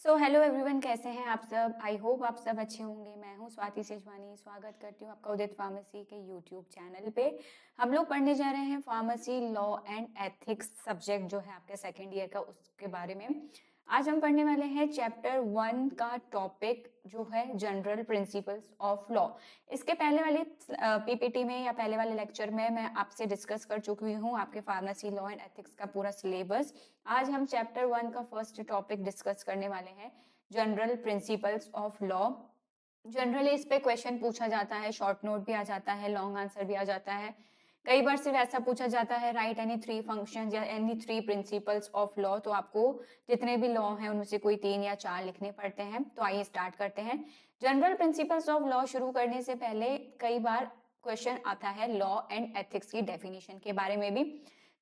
Hello everyone, कैसे हैं आप सब। आई होप आप सब अच्छे होंगे। मैं हूं स्वाति सेजवानी, स्वागत करती हूं आपका उदित फार्मेसी के यूट्यूब चैनल पे। हम लोग पढ़ने जा रहे हैं pharmacy law and ethics subject जो है आपके सेकेंड ईयर का, उसके बारे में। आज हम पढ़ने वाले हैं चैप्टर 1 का टॉपिक जो है जनरल प्रिंसिपल्स ऑफ लॉ। इसके पहले वाले पीपीटी में या पहले वाले लेक्चर में मैं आपसे डिस्कस कर चुकी हूँ आपके फार्मेसी लॉ एंड एथिक्स का पूरा सिलेबस। आज हम चैप्टर 1 का फर्स्ट टॉपिक डिस्कस करने वाले हैं, general principles of law. Generally इस पे क्वेश्चन पूछा जाता है, शॉर्ट नोट भी आ जाता है, लॉन्ग आंसर भी आ जाता है। कई बार सिर्फ ऐसा पूछा जाता है, राइट एनी 3 फंक्शंस या एनी 3 प्रिंसिपल्स ऑफ लॉ। तो आपको जितने भी लॉ हैं उनमें से कोई 3 या 4 लिखने पड़ते हैं। तो आइए स्टार्ट करते हैं। जनरल प्रिंसिपल्स ऑफ लॉ शुरू करने से पहले कई बार क्वेश्चन आता है लॉ एंड एथिक्स की डेफिनेशन के बारे में भी।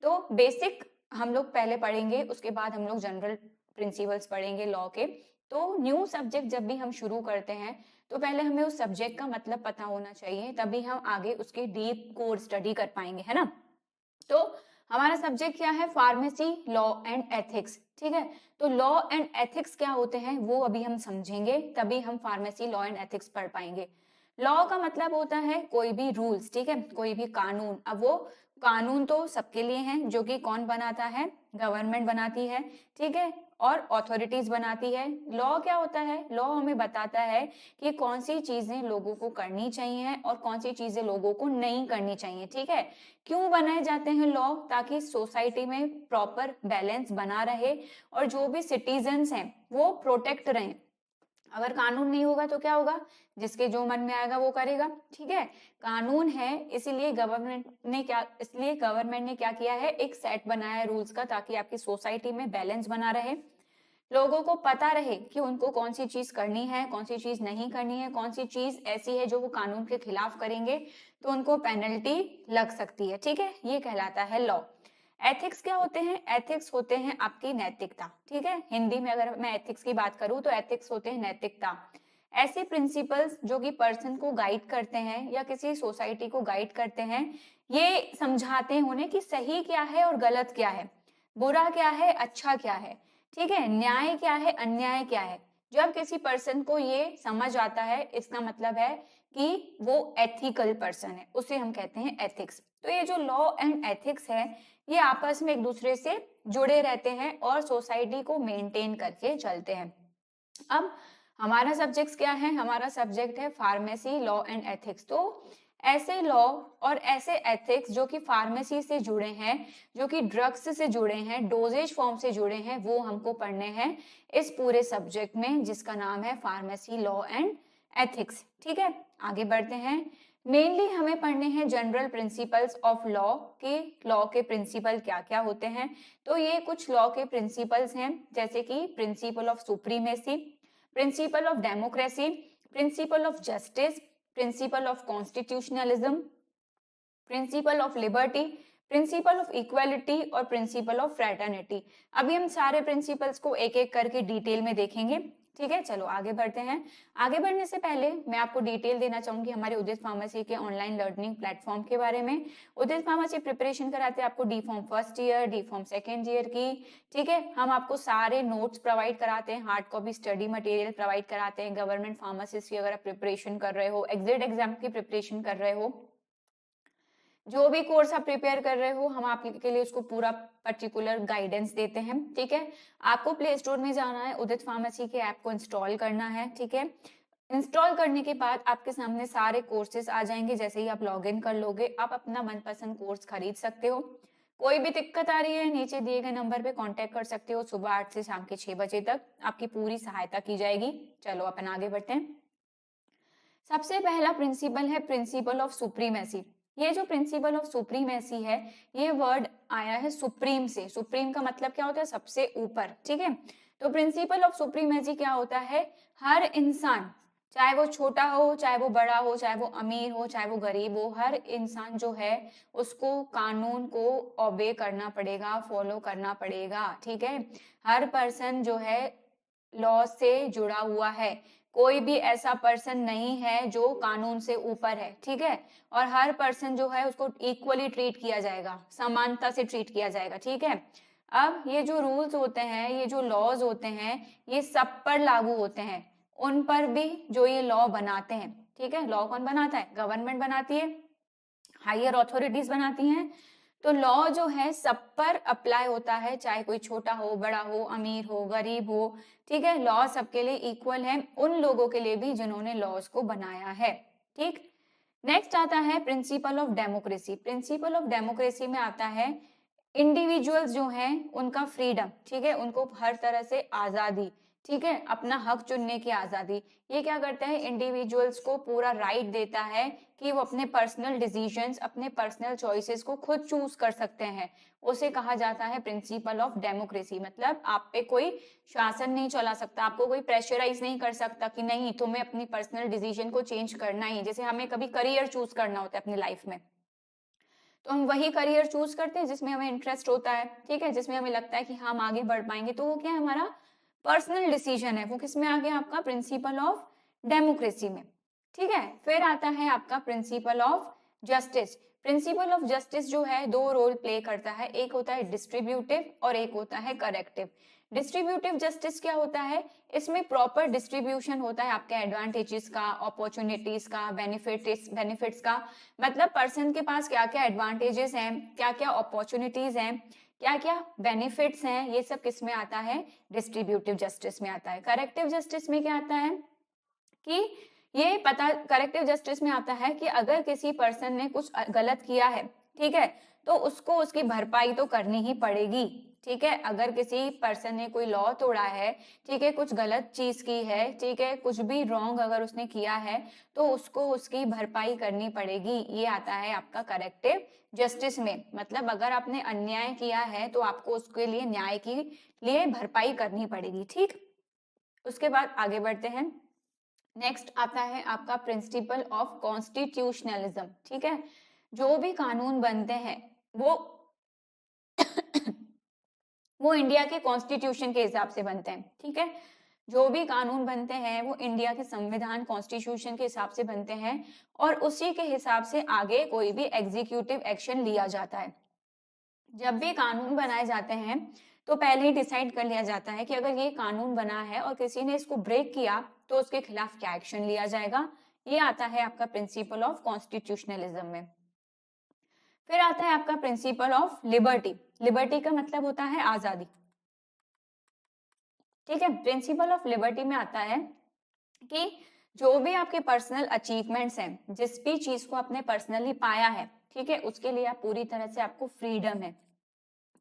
तो बेसिक हम लोग पहले पढ़ेंगे, उसके बाद हम लोग जनरल प्रिंसिपल्स पढ़ेंगे लॉ के। तो न्यू सब्जेक्ट जब भी हम शुरू करते हैं तो पहले हमें उस सब्जेक्ट का मतलब पता होना चाहिए, तभी हम आगे उसके डीप कोर स्टडी कर पाएंगे, है ना। तो हमारा सब्जेक्ट क्या है? Pharmacy law and ethics. ठीक है, तो लॉ एंड एथिक्स क्या होते हैं वो अभी हम समझेंगे, तभी हम फार्मेसी लॉ एंड एथिक्स पढ़ पाएंगे। लॉ का मतलब होता है कोई भी रूल्स, ठीक है, कोई भी कानून। अब वो कानून तो सबके लिए हैं, जो कि कौन बनाता है? गवर्नमेंट बनाती है, ठीक है, और अथॉरिटीज बनाती है। लॉ क्या होता है? लॉ हमें बताता है कि कौन सी चीजें लोगों को करनी चाहिए और कौन सी चीजें लोगों को नहीं करनी चाहिए, ठीक है। क्यों बनाए जाते हैं लॉ? ताकि सोसाइटी में प्रॉपर बैलेंस बना रहे और जो भी सिटीजन्स हैं वो प्रोटेक्ट रहें। अगर कानून नहीं होगा तो क्या होगा? जिसके जो मन में आएगा वो करेगा, ठीक है। कानून है, इसलिए गवर्नमेंट ने क्या किया है, एक सेट बनाया है रूल्स का, ताकि आपकी सोसाइटी में बैलेंस बना रहे, लोगों को पता रहे कि उनको कौन सी चीज करनी है, कौन सी चीज नहीं करनी है, कौन सी चीज ऐसी है जो वो कानून के खिलाफ करेंगे तो उनको पेनल्टी लग सकती है, ठीक है। ये कहलाता है लॉ। एथिक्स क्या होते हैं? एथिक्स होते हैं आपकी नैतिकता, ठीक है। हिंदी में अगर मैं एथिक्स की बात करूं तो एथिक्स होते हैं नैतिकता। ऐसे प्रिंसिपल्स जो कि पर्सन को गाइड करते हैं या किसी सोसाइटी को गाइड करते हैं, ये समझाते हैं उन्हें कि सही क्या है और गलत क्या है, बुरा क्या है, अच्छा क्या है, ठीक है, न्याय क्या है, अन्याय क्या है। जब किसी पर्सन को ये समझ आता है, इसका मतलब है कि वो एथिकल पर्सन है, उसे हम कहते हैं एथिक्स। तो ये जो लॉ एंड एथिक्स है, ये आपस में एक दूसरे से जुड़े रहते हैं और सोसाइटी को मेंटेन करके चलते हैं। अब हमारा सब्जेक्ट क्या है? हमारा सब्जेक्ट है फार्मेसी लॉ एंड एथिक्स। तो ऐसे लॉ और ऐसे एथिक्स जो कि फार्मेसी से जुड़े हैं, जो कि ड्रग्स से जुड़े हैं, डोजेज फॉर्म से जुड़े हैं, वो हमको पढ़ने हैं इस पूरे सब्जेक्ट में, जिसका नाम है फार्मेसी लॉ एंड एथिक्स, ठीक है। आगे बढ़ते हैं। मेनली हमें पढ़ने हैं जनरल प्रिंसिपल्स ऑफ लॉ के, लॉ के प्रिंसिपल क्या क्या होते हैं। तो ये कुछ लॉ के प्रिंसिपल्स हैं, जैसे कि principle of supremacy, principle of democracy, principle of justice, principle of constitutionalism, principle of liberty, principle of equality और प्रिंसिपल ऑफ फ्रेटर्निटी। अभी हम सारे प्रिंसिपल्स को एक एक करके डिटेल में देखेंगे, ठीक है। चलो आगे बढ़ते हैं। आगे बढ़ने से पहले मैं आपको डिटेल देना चाहूंगी हमारे उदित फार्मेसी के ऑनलाइन लर्निंग प्लेटफॉर्म के बारे में। उदित फार्मेसी प्रिपरेशन कराते हैं आपको D form first year, D form second year की, ठीक है। हम आपको सारे नोट्स प्रोवाइड कराते हैं, hard copy study material provide कराते हैं। गवर्नमेंट फार्मासिस्ट की अगर आप प्रिपरेशन कर रहे हो, एग्जिट एग्जाम की प्रिपरेशन कर रहे हो, जो भी कोर्स आप प्रिपेयर कर रहे हो, हम आपके लिए उसको पूरा पर्टिकुलर गाइडेंस देते हैं, ठीक है। आपको प्ले स्टोर में जाना है, उदित फार्मेसी के ऐप को इंस्टॉल करना है, ठीक है। इंस्टॉल करने के बाद आपके सामने सारे कोर्सेज आ जाएंगे। जैसे ही आप लॉग इन कर लोगे, आप अपना मनपसंद कोर्स खरीद सकते हो। कोई भी दिक्कत आ रही है, नीचे दिए गए नंबर पे कांटेक्ट कर सकते हो। सुबह 8 से शाम के 6 बजे तक आपकी पूरी सहायता की जाएगी। चलो अपन आगे बढ़ते हैं। सबसे पहला प्रिंसिपल है प्रिंसिपल ऑफ सुप्रीमेसी। ये जो प्रिंसिपल ऑफ सुप्रीमेसी है, ये वर्ड आया है सुप्रीम से। सुप्रीम का मतलब क्या होता है? सबसे ऊपर, ठीक है। तो प्रिंसिपल ऑफ सुप्रीमेसी क्या होता है? हर इंसान, चाहे वो छोटा हो, चाहे वो बड़ा हो, चाहे वो अमीर हो, चाहे वो गरीब हो, हर इंसान जो है उसको कानून को ओबे करना पड़ेगा, फॉलो करना पड़ेगा, ठीक है। हर पर्सन जो है लॉ से जुड़ा हुआ है। कोई भी ऐसा पर्सन नहीं है जो कानून से ऊपर है, ठीक है। और हर पर्सन जो है उसको इक्वली ट्रीट किया जाएगा, समानता से ट्रीट किया जाएगा, ठीक है। अब ये जो रूल्स होते हैं, ये जो लॉज होते हैं, ये सब पर लागू होते हैं, उन पर भी जो ये लॉ बनाते हैं, ठीक है। लॉ कौन बनाता है? गवर्नमेंट बनाती है, हायर अथॉरिटीज बनाती हैं। तो लॉ जो है सब पर अप्लाई होता है, चाहे कोई छोटा हो, बड़ा हो, अमीर हो, गरीब हो, ठीक है। लॉ सबके लिए इक्वल है, उन लोगों के लिए भी जिन्होंने लॉज को बनाया है, ठीक। नेक्स्ट आता है principle of democracy. Principle of democracy में आता है इंडिविजुअल्स जो हैं उनका फ्रीडम, ठीक है, उनको हर तरह से आजादी, ठीक है, अपना हक चुनने की आजादी। ये क्या करता है? इंडिविजुअल्स को पूरा राइट देता है कि वो अपने पर्सनल डिसीजंस, अपने पर्सनल चॉइसेस को खुद चूज कर सकते हैं। उसे कहा जाता है प्रिंसिपल ऑफ डेमोक्रेसी। मतलब आप पे कोई शासन नहीं चला सकता, आपको कोई प्रेशराइज नहीं कर सकता कि नहीं तुम्हें अपनी पर्सनल डिसीजन को चेंज करना ही। जैसे हमें कभी करियर चूज करना होता है अपनी लाइफ में, तो हम वही करियर चूज करते हैं जिसमें हमें इंटरेस्ट होता है, ठीक है, जिसमें हमें लगता है कि हम आगे बढ़ पाएंगे। तो वो क्या है? हमारा पर्सनल डिसीजन है। वो किसमें आ गया? आपका प्रिंसिपल ऑफ डेमोक्रेसी में, ठीक है। फिर आता है आपका principle of justice. Principle of justice जो है दो रोल प्ले करता है, एक होता है डिस्ट्रीब्यूटिव और एक होता है करेक्टिव। डिस्ट्रीब्यूटिव जस्टिस क्या होता है? इसमें प्रॉपर डिस्ट्रीब्यूशन होता है आपके एडवांटेजेस का, अपॉर्चुनिटीज का, बेनिफिट्स का। मतलब पर्सन के पास क्या क्या एडवांटेजेस हैं, क्या क्या अपॉर्चुनिटीज हैं, क्या क्या बेनिफिट्स हैं, ये सब किस में आता है? डिस्ट्रीब्यूटिव जस्टिस में आता है। करेक्टिव जस्टिस में क्या आता है कि ये पता, करेक्टिव जस्टिस में आता है कि अगर किसी पर्सन ने कुछ गलत किया है, ठीक है, तो उसको उसकी भरपाई तो करनी ही पड़ेगी, ठीक है। अगर किसी पर्सन ने कोई लॉ तोड़ा है, ठीक है, कुछ गलत चीज की है, ठीक है, कुछ भी रॉन्ग अगर उसने किया है, तो उसको उसकी भरपाई करनी पड़ेगी। ये आता है आपका करेक्टिव जस्टिस में। मतलब अगर आपने अन्याय किया है तो आपको उसके लिए न्याय के लिए भरपाई करनी पड़ेगी, ठीक। उसके बाद आगे बढ़ते हैं। नेक्स्ट आता है आपका प्रिंसिपल ऑफ कॉन्स्टिट्यूशनलिज्म, ठीक है। जो भी कानून बनते हैं वो वो इंडिया के कॉन्स्टिट्यूशन के हिसाब से बनते हैं, ठीक है। जो भी कानून बनते हैं वो इंडिया के संविधान, कॉन्स्टिट्यूशन के हिसाब से बनते हैं, और उसी के हिसाब से आगे कोई भी एग्जीक्यूटिव एक्शन लिया जाता है। जब भी कानून बनाए जाते हैं तो पहले ही डिसाइड कर लिया जाता है कि अगर ये कानून बना है और किसी ने इसको ब्रेक किया तो उसके खिलाफ क्या एक्शन लिया जाएगा। ये आता है आपका प्रिंसिपल ऑफ कॉन्स्टिट्यूशनलिज्म में। फिर आता है आपका प्रिंसिपल ऑफ लिबर्टी। लिबर्टी का मतलब होता है आजादी, ठीक है। प्रिंसिपल ऑफ लिबर्टी में आता है कि जो भी आपके पर्सनल अचीवमेंट्स हैं, जिस भी चीज को आपने पर्सनली पाया है, ठीक है, उसके लिए आप पूरी तरह से, आपको फ्रीडम है,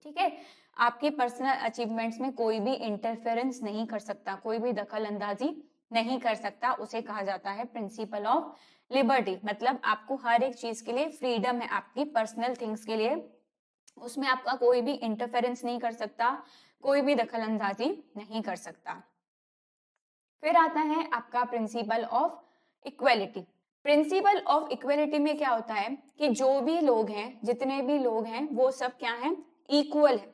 ठीक है। आपके पर्सनल अचीवमेंट्स में कोई भी इंटरफेरेंस नहीं कर सकता, कोई भी दखल अंदाजी नहीं कर सकता। उसे कहा जाता है प्रिंसिपल ऑफ लिबर्टी। मतलब आपको हर एक चीज के लिए फ्रीडम है, आपकी पर्सनल थिंग्स के लिए, उसमें आपका कोई भी इंटरफेरेंस नहीं कर सकता, कोई भी दखल अंदाजी नहीं कर सकता। फिर आता है आपका principle of equality. Principle of equality में क्या होता है कि जो भी लोग हैं, जितने भी लोग हैं, वो सब क्या है? इक्वल है,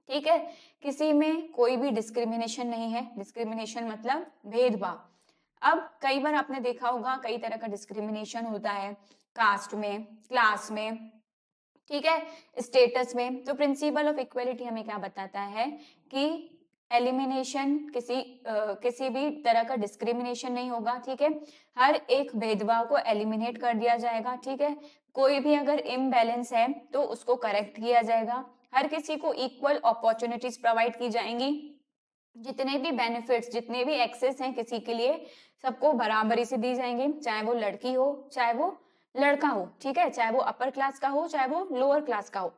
ठीक है। किसी में कोई भी डिस्क्रिमिनेशन नहीं है। डिस्क्रिमिनेशन मतलब भेदभाव। अब कई बार आपने देखा होगा कई तरह का डिस्क्रिमिनेशन होता है, कास्ट में, क्लास में, ठीक है, स्टेटस में। तो प्रिंसिपल ऑफ इक्वेलिटी हमें क्या बताता है कि एलिमिनेशन, किसी भी तरह का डिस्क्रिमिनेशन नहीं होगा, ठीक है। हर एक भेदभाव को एलिमिनेट कर दिया जाएगा, ठीक है। कोई भी अगर इम्बैलेंस है तो उसको करेक्ट किया जाएगा। हर किसी को इक्वल अपॉर्चुनिटीज प्रोवाइड की जाएंगी। जितने भी बेनिफिट्स, जितने भी एक्सेस हैं किसी के लिए, सबको बराबरी से दी जाएंगे, चाहे वो लड़की हो, चाहे वो लड़का हो, ठीक है, चाहे वो अपर क्लास का हो, चाहे वो लोअर क्लास का हो,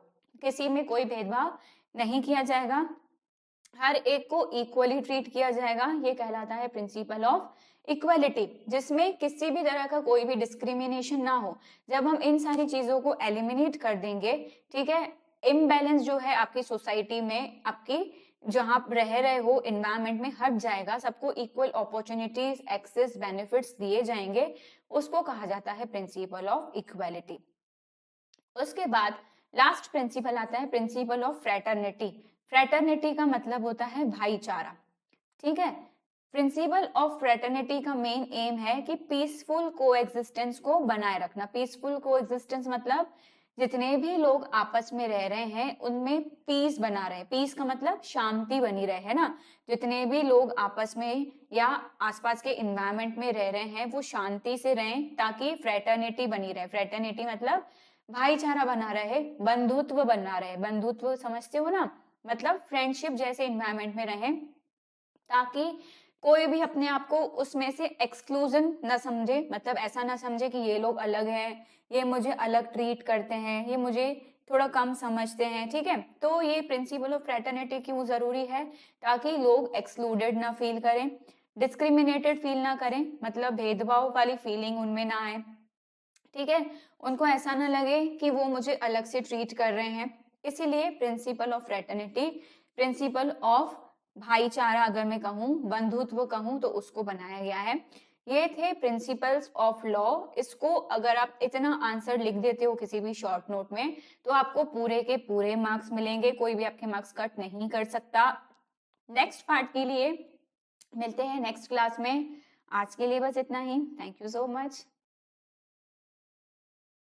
किसी में कोई भेदभाव नहीं किया जाएगा, हर एक को इक्वली ट्रीट किया जाएगा। ये कहलाता है प्रिंसिपल ऑफ इक्वलिटी, जिसमें किसी भी तरह का कोई भी डिस्क्रिमिनेशन ना हो। जब हम इन सारी चीजों को एलिमिनेट कर देंगे, ठीक है, इम्बैलेंस जो है आपकी सोसाइटी में, आपकी जहां रह रहे हो एनवायरमेंट में, हट जाएगा। सबको इक्वल अपॉर्चुनिटीज, एक्सेस, बेनिफिट्स दिए जाएंगे। उसको कहा जाता है प्रिंसिपल ऑफ इक्वालिटी। उसके बाद लास्ट प्रिंसिपल आता है प्रिंसिपल ऑफ फ्रेटर्निटी। फ्रेटर्निटी का मतलब होता है भाईचारा, ठीक है। प्रिंसिपल ऑफ फ्रेटर्निटी का मेन एम है कि पीसफुल कोएग्जिस्टेंस को बनाए रखना। पीसफुल कोएग्जिस्टेंस मतलब जितने भी लोग आपस में रह रहे हैं उनमें पीस बना रहे, पीस का मतलब शांति बनी रहे, है ना। जितने भी लोग आपस में या आसपास के इन्वायरमेंट में रह रहे हैं वो शांति से रहें, ताकि फ्रेटर्निटी बनी रहे। फ्रेटर्निटी मतलब भाईचारा बना रहे, बंधुत्व बना रहे। बंधुत्व समझते हो ना, मतलब फ्रेंडशिप जैसे इन्वायरमेंट में रहें, ताकि कोई भी अपने आप को उसमें से एक्सक्लूजन न समझे, मतलब ऐसा ना समझे कि ये लोग अलग हैं, ये मुझे अलग ट्रीट करते हैं, ये मुझे थोड़ा कम समझते हैं, ठीक है। तो ये प्रिंसिपल ऑफ फ्रेटर्निटी क्यों जरूरी है, ताकि लोग एक्सक्लूडेड ना फील करें, डिस्क्रिमिनेटेड फील ना करें, मतलब भेदभाव वाली फीलिंग उनमें ना आए, ठीक है। उनको ऐसा ना लगे कि वो मुझे अलग से ट्रीट कर रहे हैं। इसीलिए principle of fraternity, principle of भाईचारा अगर मैं कहूँ, बंधुत्व कहूँ, तो उसको बनाया गया है। ये थे प्रिंसिपल्स ऑफ लॉ। इसको अगर आप इतना आंसर लिख देते हो किसी भी शॉर्ट नोट में, तो आपको पूरे के पूरे मार्क्स मिलेंगे, कोई भी आपके मार्क्स कट नहीं कर सकता। नेक्स्ट पार्ट के लिए मिलते हैं नेक्स्ट क्लास में। आज के लिए बस इतना ही। Thank you so much.